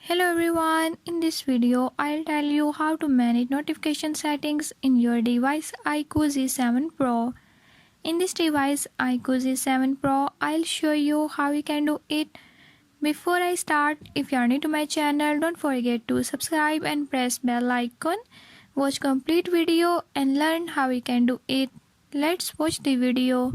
Hello everyone, in this video I'll tell you how to manage notification settings in your device IQOO Z7 Pro. In this device IQOO Z7 Pro, I'll show you how you can do it. Before I start, if you are new to my channel, don't forget to subscribe and press bell icon. Watch complete video and learn how you can do it. Let's watch the video.